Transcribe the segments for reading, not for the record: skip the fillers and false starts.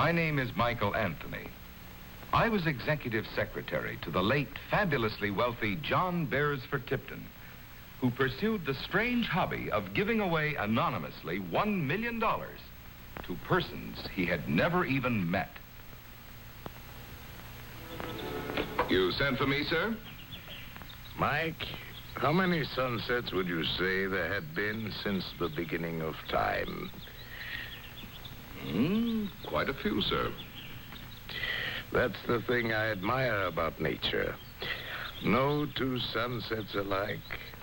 My name is Michael Anthony. I was executive secretary to the late fabulously wealthy John Beresford Tipton, who pursued the strange hobby of giving away anonymously $1 million to persons he had never even met. You sent for me, sir? Mike, how many sunsets would you say there had been since the beginning of time? Quite a few, sir. That's the thing I admire about nature. No two sunsets alike,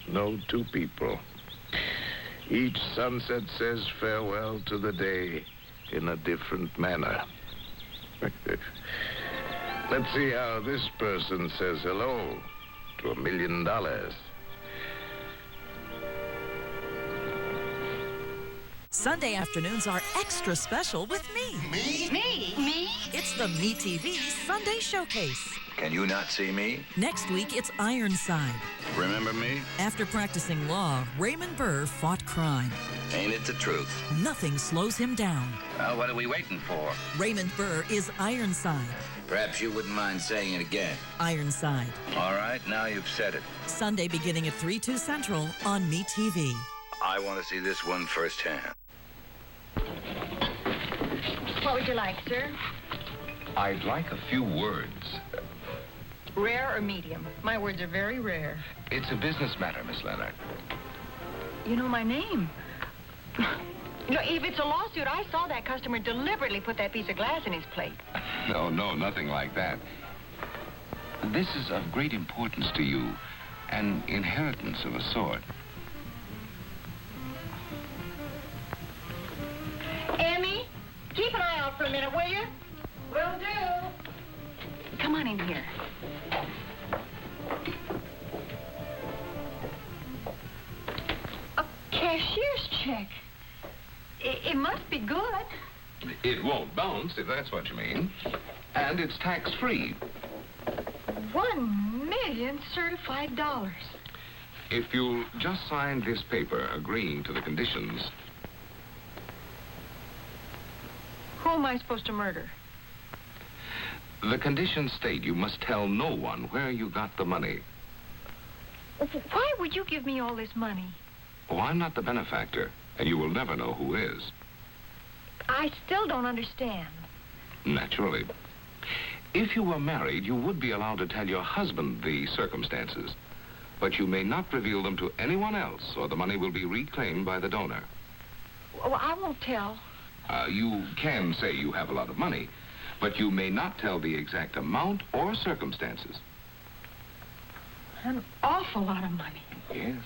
no two people. Each sunset says farewell to the day in a different manner. Let's see how this person says hello to $1 million. Sunday afternoons are extra special with me. Me? Me? Me? It's the Me TV Sunday Showcase. Can you not see me? Next week, it's Ironside. Remember me? After practicing law, Raymond Burr fought crime. Ain't it the truth? Nothing slows him down. Well, what are we waiting for? Raymond Burr is Ironside. Perhaps you wouldn't mind saying it again. Ironside. All right, now you've said it. Sunday beginning at 3/2 Central on Me TV. I want to see this one firsthand. What would you like, sir? I'd like a few words. Rare or medium? My words are very rare. It's a business matter, Miss Lennart. You know my name. You know, if it's a lawsuit, I saw that customer deliberately put that piece of glass in his plate. No, nothing like that. This is of great importance to you, an inheritance of a sort. Emmy, keep an eye out for a minute, will you? Will do. Come on in here. A cashier's check. It must be good. It won't bounce, if that's what you mean. And it's tax-free. $1 million certified dollars. If you'll just sign this paper agreeing to the conditions. Who am I supposed to murder? The conditions state you must tell no one where you got the money. Why would you give me all this money? Oh, I'm not the benefactor, and you will never know who is. I still don't understand. Naturally. If you were married, you would be allowed to tell your husband the circumstances. But you may not reveal them to anyone else, or the money will be reclaimed by the donor. Well, I won't tell. You can say you have a lot of money, but you may not tell the exact amount or circumstances. An awful lot of money. Yes.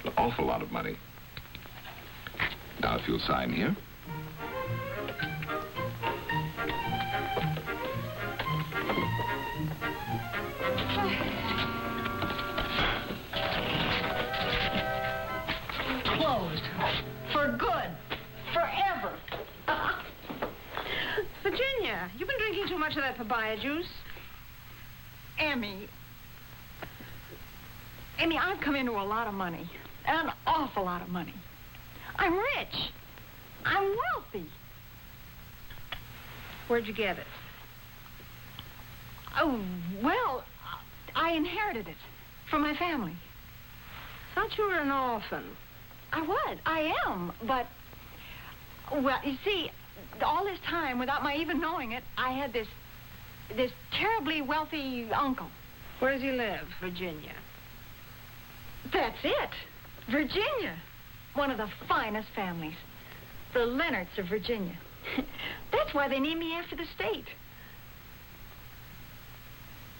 An awful lot of money. Now, if you'll sign here. Closed. For good. Forever. Virginia, you've been drinking too much of that papaya juice. Emmy, I've come into a lot of money. An awful lot of money. I'm rich. I'm wealthy. Where'd you get it? Oh, well, I inherited it from my family. Thought you were an orphan. I was. I am. But, well, you see, all this time, without my even knowing it, I had this terribly wealthy uncle. Where does he live? Virginia. That's it. Virginia. One of the finest families. The Lennarts of Virginia. That's why they named me after the state.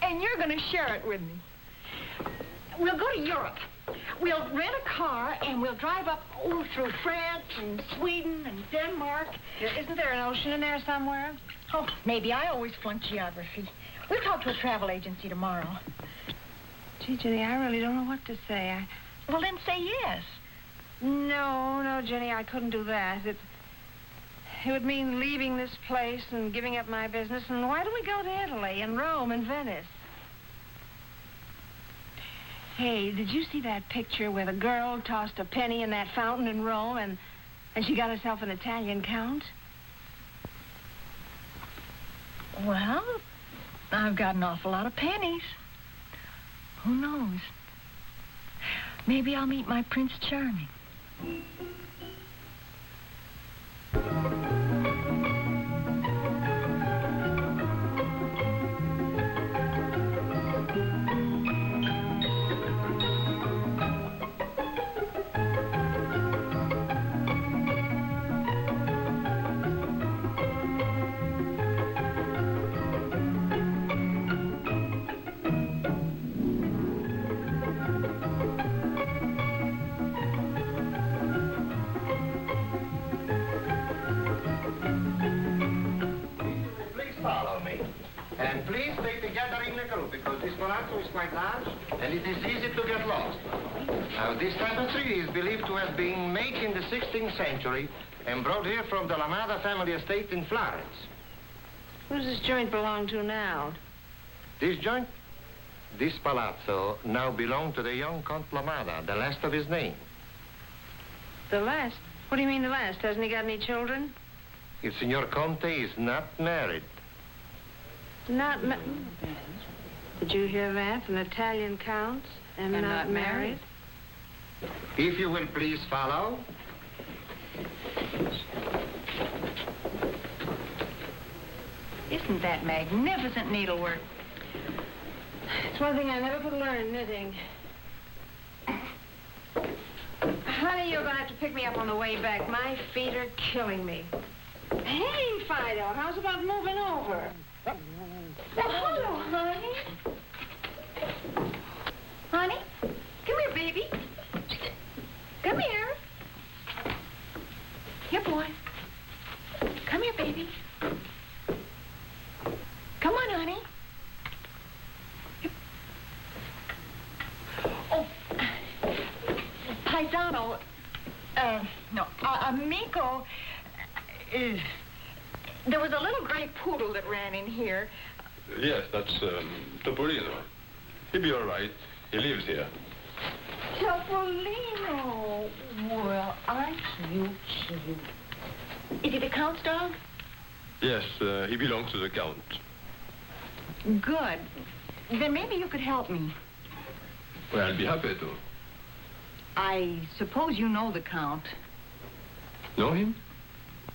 And you're going to share it with me. We'll go to Europe. We'll rent a car and we'll drive up through France and Sweden and Denmark. Isn't there an ocean in there somewhere? Oh, maybe. I always flunk geography. We'll talk to a travel agency tomorrow. Gee, Jenny, I really don't know what to say. Well, then say yes. No, Jenny, I couldn't do that. It would mean leaving this place and giving up my business. And why don't we go to Italy and Rome and Venice? Hey, did you see that picture where the girl tossed a penny in that fountain in Rome and she got herself an Italian count? Well, I've got an awful lot of pennies. Who knows? Maybe I'll meet my Prince Charming. Quite large, and it is easy to get lost. Now, this type of tree is believed to have been made in the 16th century and brought here from the Lamada family estate in Florence. Who does this joint belong to now? This joint, this palazzo, now belongs to the young Count Lamada, the last of his name. The last? What do you mean the last? Hasn't he got any children? Il signor Conte is not married. Not married? Did you hear that? An Italian count and not married? If you will please follow. Isn't that magnificent needlework? It's one thing I never could learn, knitting. Honey, you're going to have to pick me up on the way back. My feet are killing me. Hey, Fido, how's about moving over? Well, hello, honey. Honey, come here, baby. Come here. Here, boy. Come here, baby. Come on, honey. Oh, Paisano, no, amico, there was a little gray poodle that ran in here. Yes, that's Topolino. He'll be all right. He lives here. Topolino. Well, aren't you cute? Is he the Count's dog? Yes, he belongs to the Count. Good. Then maybe you could help me. Well, I'll be happy to. I suppose you know the Count. Know him?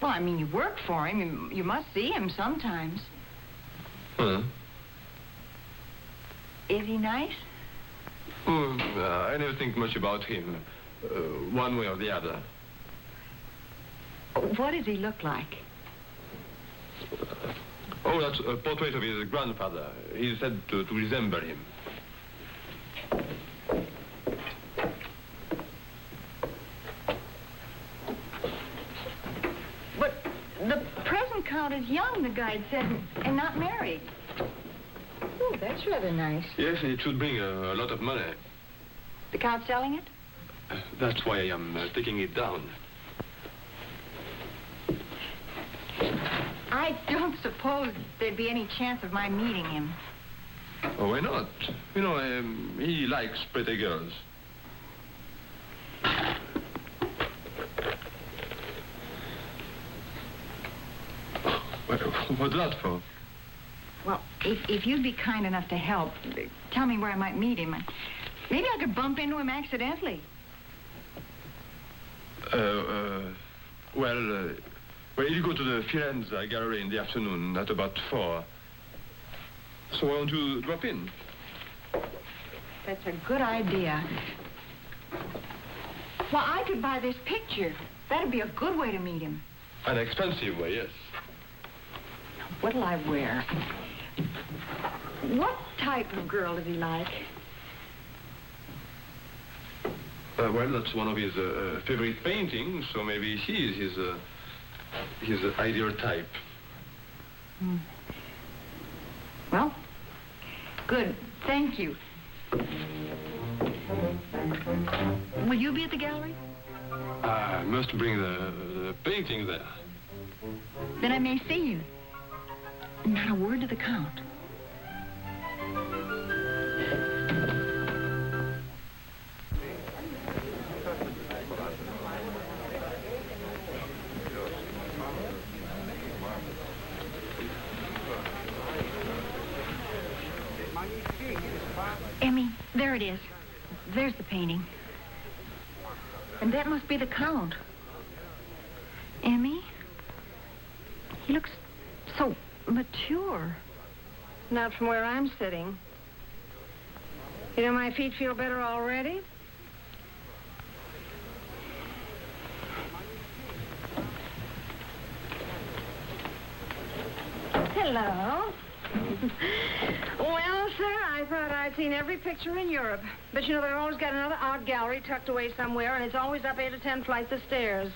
Well, I mean, you work for him. You must see him sometimes. Huh? Is he nice? I never think much about him, one way or the other. What does he look like? Oh, that's a portrait of his grandfather. He's said to resemble him. But the present Count is young, the guide said, and not married. Oh, that's rather nice. Yes, it should bring a lot of money. The Count's selling it? That's why I am taking it down. I don't suppose there'd be any chance of my meeting him. Oh, why not? You know, he likes pretty girls. What's that for? Well, if you'd be kind enough to help, tell me where I might meet him. Maybe I could bump into him accidentally. Well, you go to the Firrenza gallery in the afternoon at about 4. So why don't you drop in? That's a good idea. Well, I could buy this picture. That'd be a good way to meet him. An expensive way, yes. What'll I wear? What type of girl does he like? Well, that's one of his favorite paintings, so maybe she is his ideal type. Well, good. Thank you. Will you be at the gallery? I must bring the painting there. Then I may see you. Not a word to the Count. it is. There's the painting. And that must be the Count. Emmy? He looks so mature. Not from where I'm sitting. You know, my feet feel better already. Hello. Well, sir, I thought I'd seen every picture in Europe. But, you know, they've always got another art gallery tucked away somewhere, and it's always up 8 or 10 flights of stairs.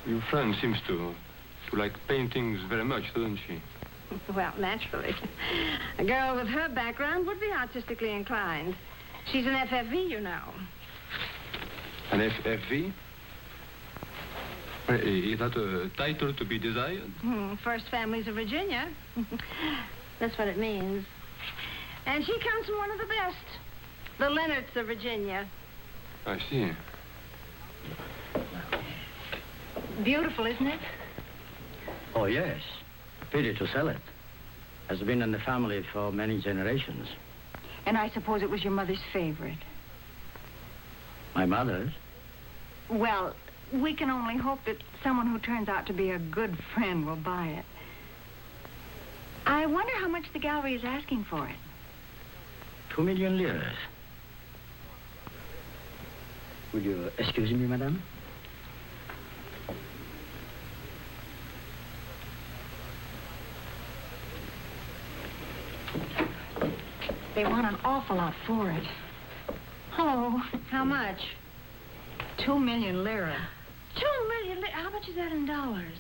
Your friend seems to like paintings very much, doesn't she? Well, naturally. A girl with her background would be artistically inclined. She's an FFV, you know. An FFV? Is that a title to be desired? First Families of Virginia. That's what it means. And she comes from one of the best. The Lennarts of Virginia. I see. Beautiful, isn't it? Oh, yes. Pity to sell it. Has been in the family for many generations. And I suppose it was your mother's favorite. My mother's? Well, we can only hope that someone who turns out to be a good friend will buy it. I wonder how much the gallery is asking for it. 2 million liras. Would you excuse me, madame? They want an awful lot for it. Oh, How much? 2 million lira. 2 million. How much is that in dollars?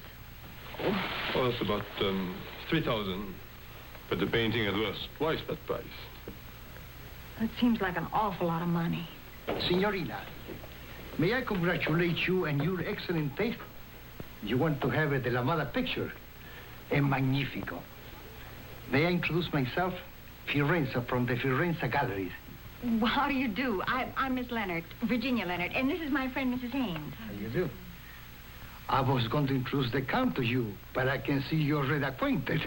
Oh, that's about 3,000. But the painting is worth twice that price. That seems like an awful lot of money. Signorina, may I congratulate you on your excellent taste? You want to have a de Lamada picture? È magnifico. May I introduce myself? Firrenza from the Firrenza Galleries. Well, how do you do? I'm Miss Lennart, Virginia Lennart, and this is my friend, Mrs. Haynes. How do you do? I was going to introduce the Count to you, but I can see you're already acquainted.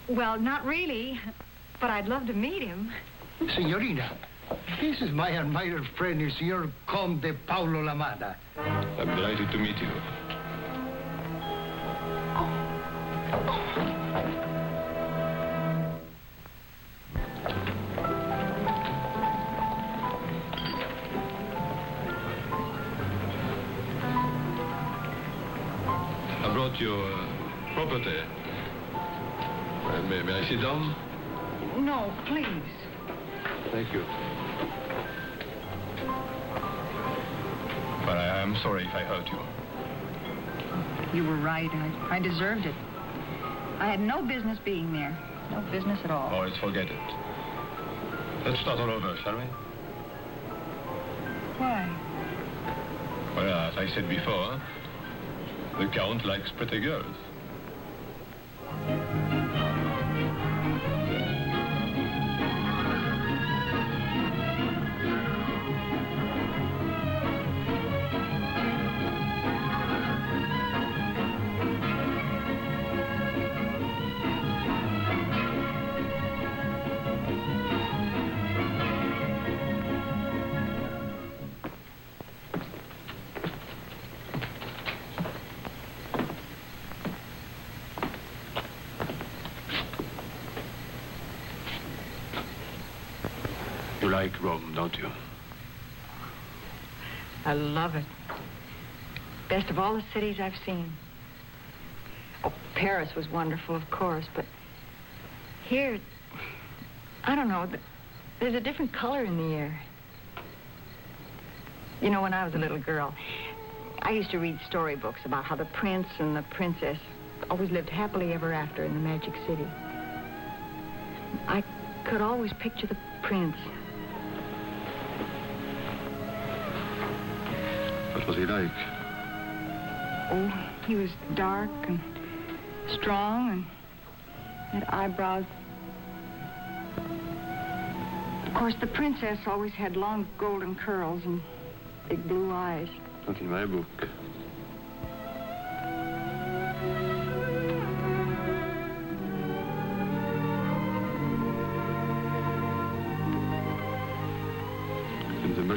Well, not really, but I'd love to meet him. Signorina, this is my admired friend, Signor Conde Paolo Lamada. I'm delighted to meet you. I brought your property. May I sit down? No, please. Thank you. But I am sorry if I hurt you. You were right. I deserved it. I had no business being there. No business at all. Oh, let's forget it. Let's start all over, shall we? Why? Well, as I said before, the Count likes pretty girls. You like Rome, don't you? I love it. Best of all the cities I've seen. Oh, Paris was wonderful, of course, but here, I don't know, there's a different color in the air. You know, when I was a little girl, I used to read storybooks about how the prince and the princess always lived happily ever after in the Magic City. I could always picture the prince. What was he like? Oh, he was dark and strong and had eyebrows. Of course, the princess always had long golden curls and big blue eyes. Not in my book.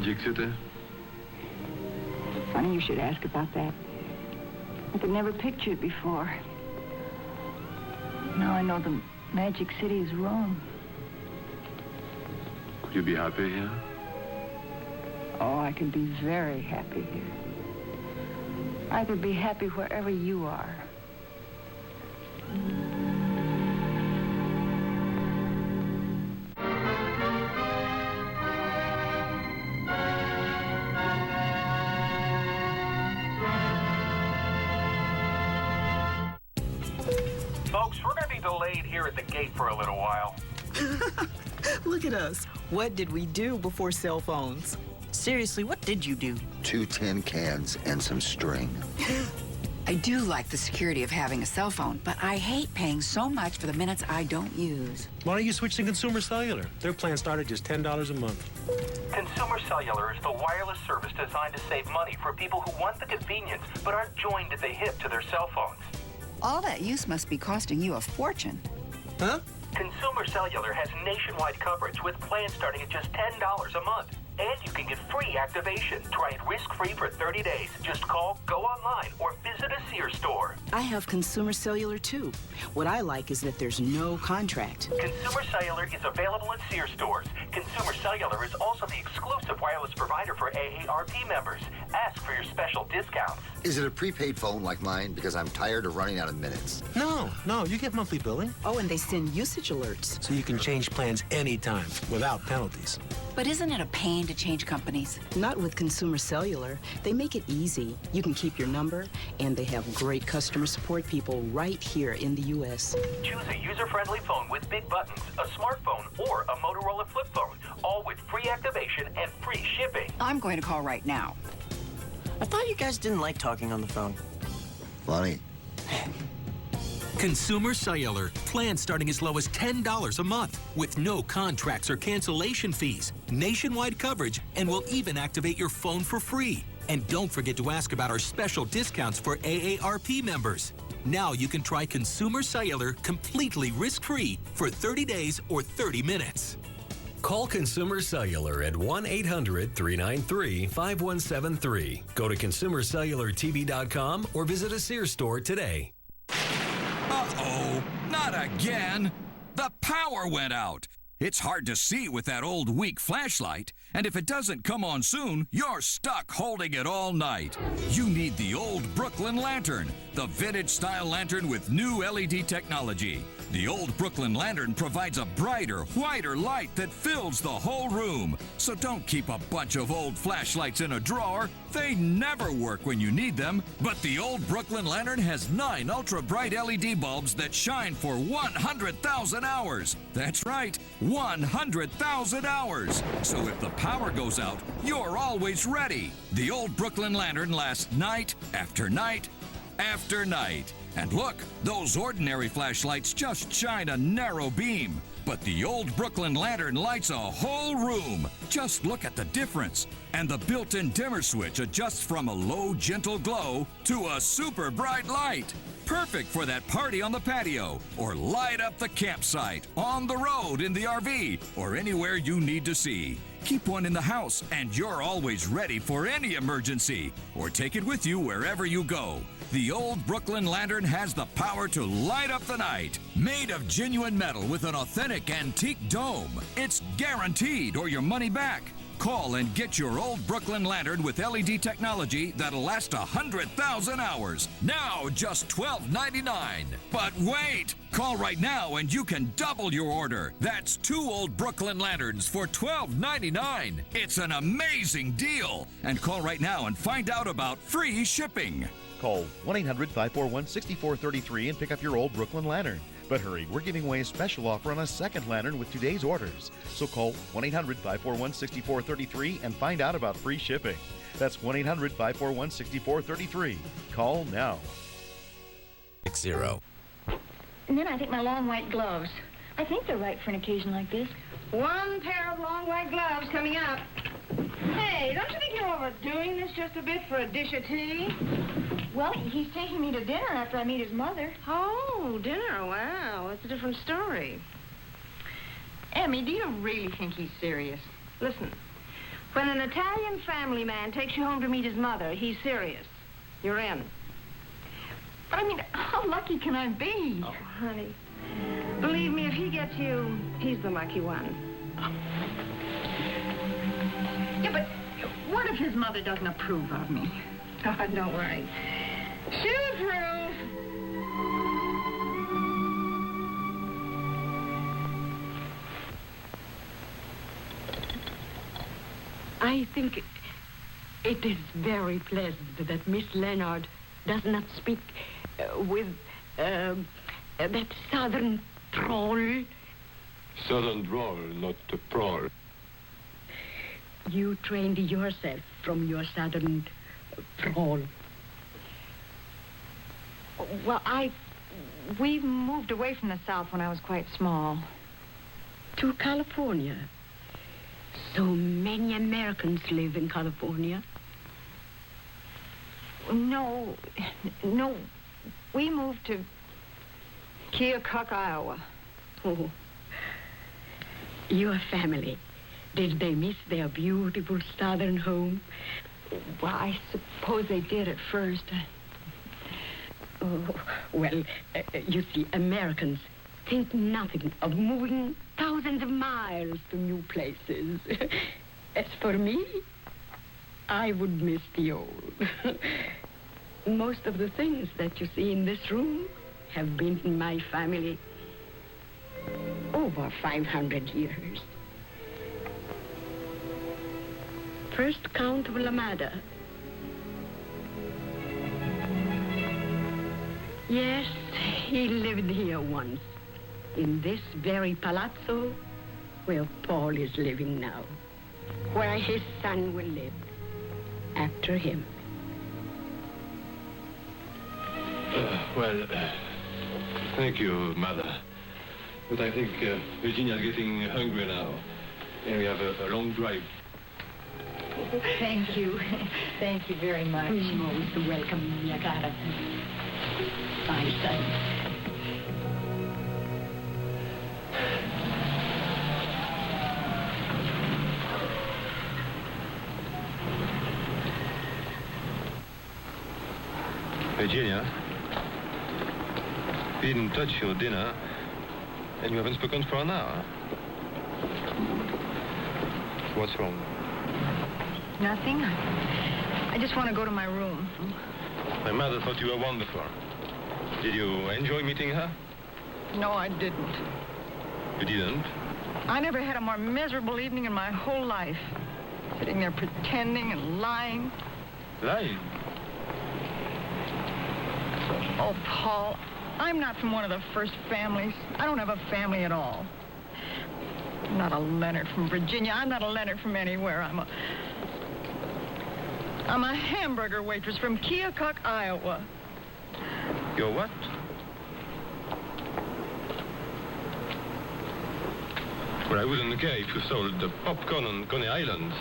Magic City? Funny you should ask about that. I could never picture it before. Now I know the Magic City is wrong. Could you be happy here? Oh, I could be very happy here. I could be happy wherever you are. Folks, we're going to be delayed here at the gate for a little while. Look at us. What did we do before cell phones? Seriously, what did you do? 2 tin cans and some string. I do like the security of having a cell phone, but I hate paying so much for the minutes I don't use. Why don't you switch to Consumer Cellular? Their plan start at just $10 a month. Consumer Cellular is the wireless service designed to save money for people who want the convenience but aren't joined at the hip to their cell phones. All that use must be costing you a fortune. Huh? Consumer Cellular has nationwide coverage with plans starting at just $10 a month. And you can get free activation. Try it risk-free for 30 days. Just call, go online, or visit a Sears store. I have Consumer Cellular, too. What I like is that there's no contract. Consumer Cellular is available at Sears stores. Consumer Cellular is also the exclusive wireless provider for AARP members. Ask for your special discounts. Is it a prepaid phone like mine? Because I'm tired of running out of minutes. No, you get monthly billing. Oh, and they send usage alerts. So you can change plans anytime without penalties. But isn't it a pain to change companies? Not with Consumer Cellular. They make it easy. You can keep your number, and they have great customer support people right here in the U.S. Choose a user-friendly phone with big buttons, a smartphone, or a Motorola flip phone, all with free activation and free shipping. I'm going to call right now. I thought you guys didn't like talking on the phone. Funny. Consumer Cellular. Plans starting as low as $10 a month with no contracts or cancellation fees. Nationwide coverage, and will even activate your phone for free. And don't forget to ask about our special discounts for AARP members. Now you can try Consumer Cellular completely risk-free for 30 days or 30 minutes. Call Consumer Cellular at 1-800-393-5173. Go to consumercellulartv.com or visit a Sears store today. Uh-oh, not again. The power went out. It's hard to see with that old weak flashlight, and if it doesn't come on soon, you're stuck holding it all night. You need the old Brooklyn Lantern, the vintage-style lantern with new LED technology. The old Brooklyn Lantern provides a brighter, whiter light that fills the whole room. So don't keep a bunch of old flashlights in a drawer. They never work when you need them. But the old Brooklyn Lantern has 9 ultra-bright LED bulbs that shine for 100,000 hours. That's right, 100,000 hours. So if the power goes out, you're always ready. The old Brooklyn Lantern lasts night after night after night. And look, those ordinary flashlights just shine a narrow beam. But the old Brooklyn Lantern lights a whole room. Just look at the difference. And the built-in dimmer switch adjusts from a low, gentle glow to a super bright light. Perfect for that party on the patio, or light up the campsite, on the road, in the RV, or anywhere you need to see. Keep one in the house, and you're always ready for any emergency. Or take it with you wherever you go. The old Brooklyn Lantern has the power to light up the night. Made of genuine metal with an authentic antique dome. It's guaranteed or your money back. Call and get your old Brooklyn Lantern with LED technology that'll last 100,000 hours. Now just $12.99. But wait! Call right now and you can double your order. That's 2 old Brooklyn Lanterns for $12.99. It's an amazing deal. And call right now and find out about free shipping. Call 1-800-541-6433 and pick up your old Brooklyn Lantern. But hurry, we're giving away a special offer on a second lantern with today's orders. So call 1-800-541-6433 and find out about free shipping. That's 1-800-541-6433. Call now. 60. And then I think my long white gloves. I think they're right for an occasion like this. One pair of long white gloves coming up. Hey, don't you think you're overdoing this just a bit for a dish of tea? Well, he's taking me to dinner after I meet his mother. Oh, dinner. Wow, that's a different story. Emmy, do you really think he's serious? Listen, When an Italian family man takes you home to meet his mother, he's serious. You're in. But I mean, how lucky can I be? Oh, honey. Believe me, if he gets you, he's the lucky one. Yeah, but what if his mother doesn't approve of me? Oh, don't worry. She'll approve. I think it is very pleasant that Miss Lennart does not speak with that southern drawl. Southern drawl, not a prawl. You trained yourself from your southern drawl. Well, we moved away from the South when I was quite small. To California. So many Americans live in California. No. We moved to Keokuk, Iowa. Oh. Your family, did they miss their beautiful southern home? Well, I suppose they did at first. Oh, well, you see, Americans think nothing of moving thousands of miles to new places. As for me, I would miss the old. Most of the things that you see in this room have been in my family over 500 years. First Count of Lamada. Yes, he lived here once, in this very palazzo where Paul is living now, where his son will live after him. Thank you, Mother. But I think Virginia's getting hungry now, and we have a long drive. Thank you. Thank you very much. Most welcome, mia cara. My son. Virginia, we didn't touch your dinner, and you haven't spoken for an hour. What's wrong? Nothing. I just want to go to my room. My mother thought you were wonderful. Did you enjoy meeting her? No, I didn't. You didn't? I never had a more miserable evening in my whole life. Sitting there pretending and lying. Lying? Oh, Paul, I'm not from one of the first families. I don't have a family at all. I'm not a Lennart from Virginia. I'm not a Lennart from anywhere. I'm a hamburger waitress from Keokuk, Iowa. You're what? Well, I wouldn't care if you sold the popcorn on Coney Island.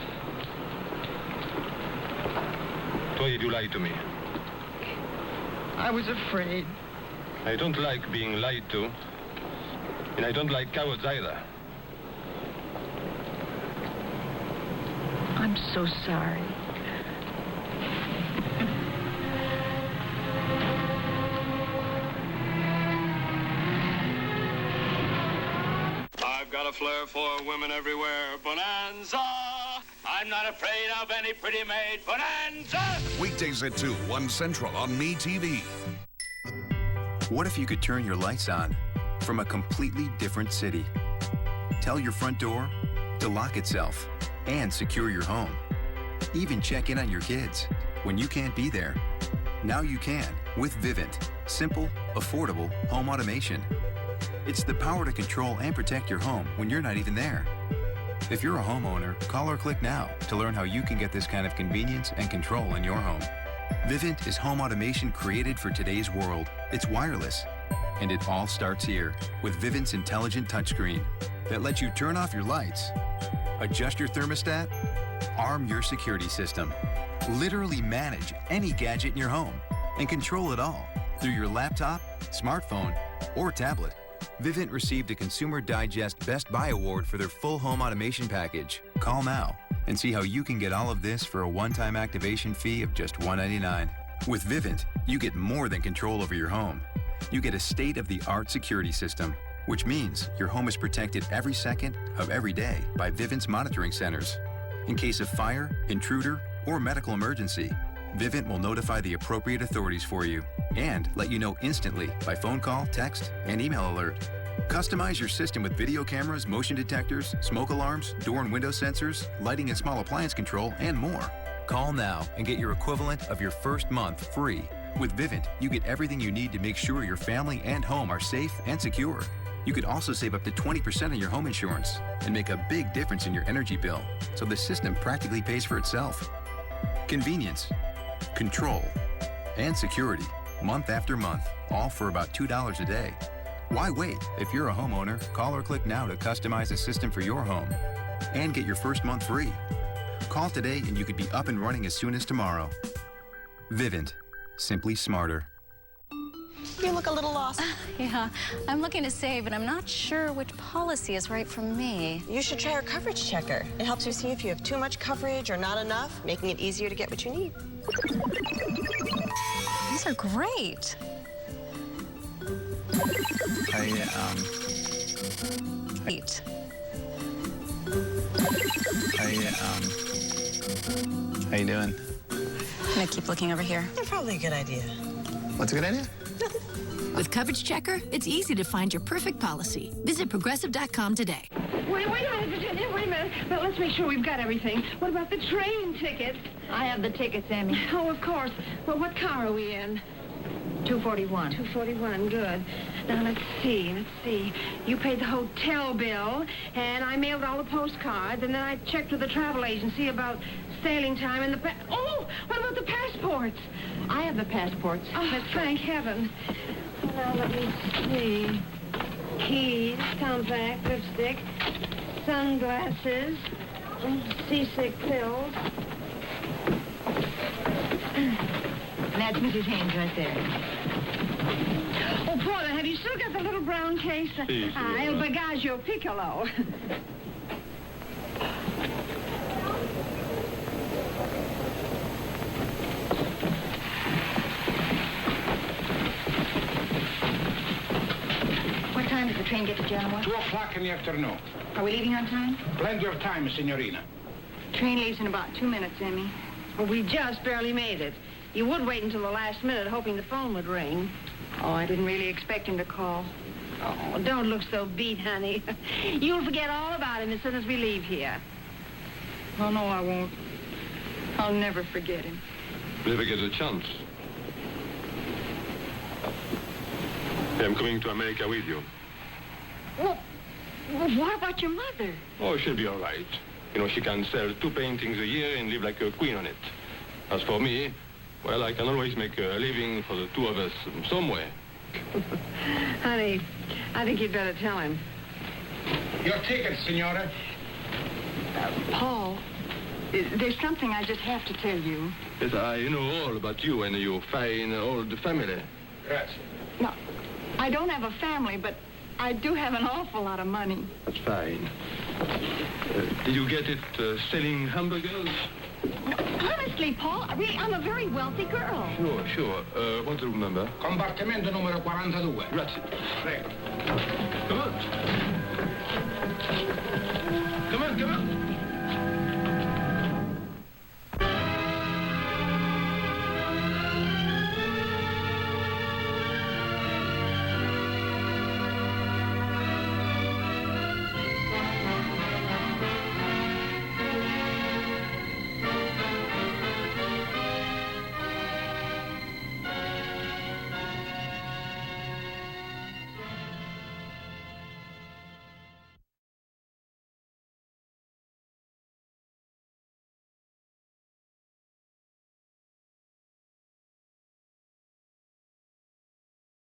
Why did you lie to me? I was afraid. I don't like being lied to. And I don't like cowards either. I'm so sorry. I've got a flair for women everywhere. Bonanza! I'm not afraid of any pretty maid. Bonanza! Weekdays at 2, 1 Central on MeTV. What if you could turn your lights on from a completely different city? Tell your front door to lock itself and secure your home. Even check in on your kids when you can't be there. Now you can with Vivint. Simple, affordable home automation. It's the power to control and protect your home when you're not even there. If you're a homeowner, call or click now to learn how you can get this kind of convenience and control in your home. Vivint is home automation created for today's world. It's wireless, and it all starts here with Vivint's intelligent touchscreen that lets you turn off your lights, adjust your thermostat, arm your security system, literally manage any gadget in your home, and control it all through your laptop, smartphone, or tablet. Vivint received a Consumer Digest Best Buy Award for their full home automation package. Call now and see how you can get all of this for a one-time activation fee of just $199. With Vivint, you get more than control over your home. You get a state-of-the-art security system, which means your home is protected every second of every day by Vivint's monitoring centers. In case of fire, intruder, or medical emergency, Vivint will notify the appropriate authorities for you and let you know instantly by phone call, text, and email alert. Customize your system with video cameras, motion detectors, smoke alarms, door and window sensors, lighting and small appliance control, and more. Call now and get your equivalent of your first month free. With Vivint, you get everything you need to make sure your family and home are safe and secure. You could also save up to 20% on your home insurance and make a big difference in your energy bill, so the system practically pays for itself. Convenience, control, and security, month after month, all for about $2 a day. Why wait? If you're a homeowner, call or click now to customize a system for your home and get your first month free. Call today and you could be up and running as soon as tomorrow. Vivint, simply smarter. You look a little lost. Yeah, I'm looking to save, and I'm not sure which policy is right for me. You should try our coverage checker. It helps you see if you have too much coverage or not enough, making it easier to get what you need. These are great. Great. How you doing? I'm gonna keep looking over here. They're probably a good idea. What's a good idea? With Coverage Checker, it's easy to find your perfect policy. Visit Progressive.com today. Wait a minute, Virginia, wait a minute. But let's make sure we've got everything. What about the train ticket? I have the tickets, Emmy. Oh, of course. Well, what car are we in? 241. 241, good. Now, let's see. You paid the hotel bill, and I mailed all the postcards, and then I checked with the travel agency about sailing time and the oh, what about the passports? I have the passports. Oh, thank heaven. Now, let me see. Keys, compact, lipstick, sunglasses, seasick pills. That's Mrs. Haynes right there. Oh, Paula, have you still got the little brown case? El Bagaggio Piccolo. What time does the train get to Genoa? 2 o'clock in the afternoon. Are we leaving on time? Plenty of time, signorina. Train leaves in about 2 minutes, Emmy. Well, we just barely made it. You would wait until the last minute, hoping the phone would ring. Oh, I didn't really expect him to call. Oh, don't look so beat, honey. You'll forget all about him as soon as we leave here. Oh, no, I won't. I'll never forget him. Never get a chance. I'm coming to America with you. Well, what about your mother? Oh, she'll be all right. You know, she can sell 2 paintings a year and live like a queen on it. As for me, well, I can always make a living for the 2 of us somewhere. Honey, I think you'd better tell him. Your ticket, senora. Paul, there's something I just have to tell you. Yes, I know all about you and your fine old family. Grazie. No, I don't have a family, but I do have an awful lot of money. That's fine. Did you get it selling hamburgers? Honestly, Paul, I'm a very wealthy girl. Sure. What's the room number? Compartimento numero 42. Grazie. Prego.